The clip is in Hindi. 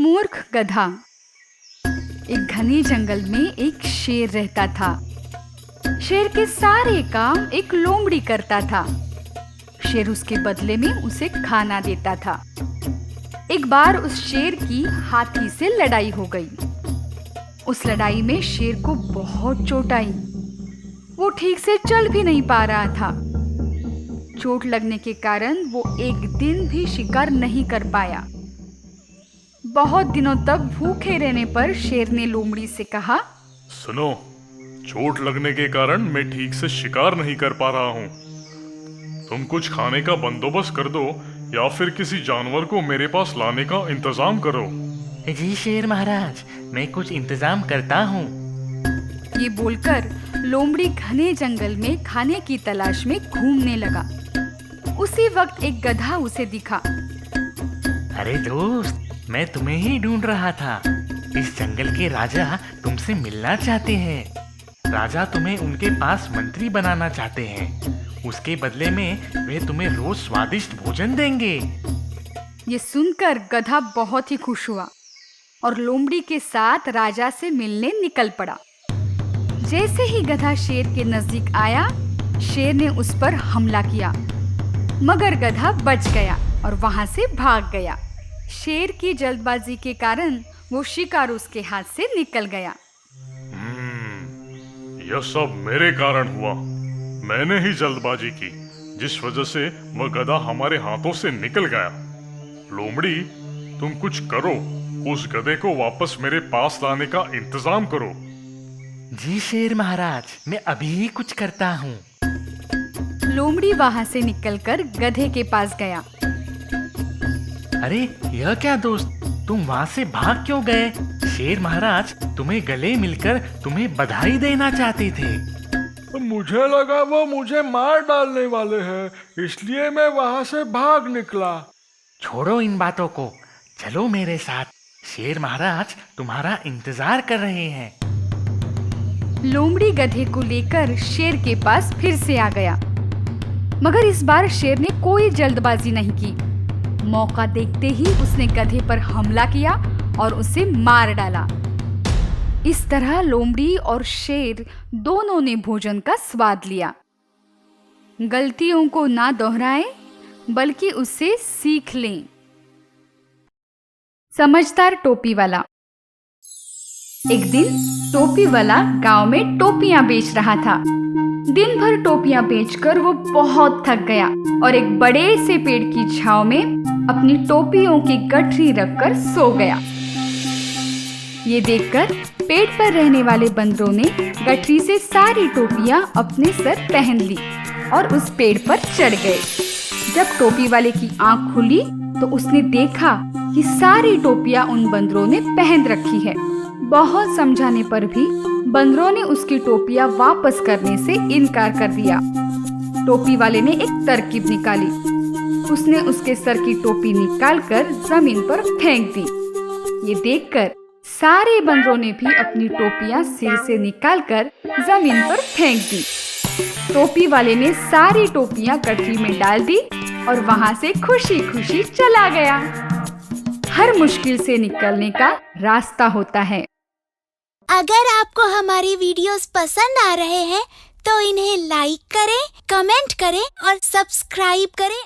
मूर्ख गधा। एक घने जंगल में एक शेर रहता था। शेर के सारे काम एक लोमड़ी करता था। शेर उसके बदले में उसे खाना देता था। एक बार उस शेर की हाथी से लड़ाई हो गई। उस लड़ाई में शेर को बहुत चोट आई। वो ठीक से चल भी नहीं पा रहा था। चोट लगने के कारण वो एक दिन भी शिकार नहीं कर पाया। बहुत दिनों तक भूखे रहने पर शेर ने लोमड़ी से कहा, सुनो, चोट लगने के कारण मैं ठीक से शिकार नहीं कर पा रहा हूँ। तुम कुछ खाने का बंदोबस्त कर दो या फिर किसी जानवर को मेरे पास लाने का इंतजाम करो। जी शेर महाराज, मैं कुछ इंतजाम करता हूँ। ये बोलकर लोमड़ी घने जंगल में खाने की तलाश में घूमने लगा। उसी वक्त एक गधा उसे दिखा। अरे दोस्त, मैं तुम्हें ही ढूंढ रहा था। इस जंगल के राजा तुमसे मिलना चाहते हैं। राजा तुम्हें उनके पास मंत्री बनाना चाहते हैं। उसके बदले में वे तुम्हें रोज स्वादिष्ट भोजन देंगे। ये सुनकर गधा बहुत ही खुश हुआ और लोमड़ी के साथ राजा से मिलने निकल पड़ा। जैसे ही गधा शेर के नजदीक आया, शेर ने उस पर हमला किया, मगर गधा बच गया और वहां से भाग गया। शेर की जल्दबाजी के कारण वो शिकार उसके हाथ से निकल गया। यह सब मेरे कारण हुआ। मैंने ही जल्दबाजी की, जिस वजह से वह गधा हमारे हाथों से निकल गया। लोमड़ी, तुम कुछ करो, उस गधे को वापस मेरे पास लाने का इंतजाम करो। जी शेर महाराज, मैं अभी ही कुछ करता हूँ। लोमड़ी वहां से निकलकर गधे के पास गया। अरे यह क्या दोस्त, तुम वहाँ से भाग क्यों गए? शेर महाराज तुम्हें गले मिलकर तुम्हें बधाई देना चाहते थे। मुझे लगा वो मुझे मार डालने वाले हैं, इसलिए मैं वहां से भाग निकला। छोड़ो इन बातों को, चलो मेरे साथ। शेर महाराज तुम्हारा इंतजार कर रहे हैं। लोमड़ी गधे को लेकर शेर के पास फिर से आ गया, मगर इस बार शेर ने कोई जल्दबाजी नहीं की। मौका देखते ही उसने गधे पर हमला किया और उसे मार डाला। इस तरह लोमड़ी और शेर दोनों ने भोजन का स्वाद लिया। गलतियों को ना दोहराएं, बल्कि उससे सीख लें। समझदार टोपी वाला। एक दिन टोपी वाला गांव में टोपियां बेच रहा था। दिन भर टोपियां बेचकर वो बहुत थक गया और एक बड़े से पेड़ की छांव में अपनी टोपियों की गठरी रखकर सो गया। ये देखकर पेड़ पर रहने वाले बंदरों ने गठरी से सारी टोपियां अपने सर पहन ली और उस पेड़ पर चढ़ गए। जब टोपी वाले की आंख खुली तो उसने देखा कि सारी टोपियां उन बंदरों ने पहन रखी है। बहुत समझाने पर भी बंदरों ने उसकी टोपियां वापस करने से इनकार कर दिया। टोपी वाले ने एक तरकीब निकाली। उसने उसके सर की टोपी निकालकर जमीन पर फेंक दी। ये देखकर सारे बंदरों ने भी अपनी टोपियां सिर से निकालकर जमीन पर फेंक दी। टोपी वाले ने सारी टोपियां गठरी में डाल दी और वहां से खुशी खुशी चला गया। हर मुश्किल से निकलने का रास्ता होता है। अगर आपको हमारी वीडियोस पसंद आ रहे हैं तो इन्हें लाइक करें, कमेंट करें और सब्सक्राइब करें।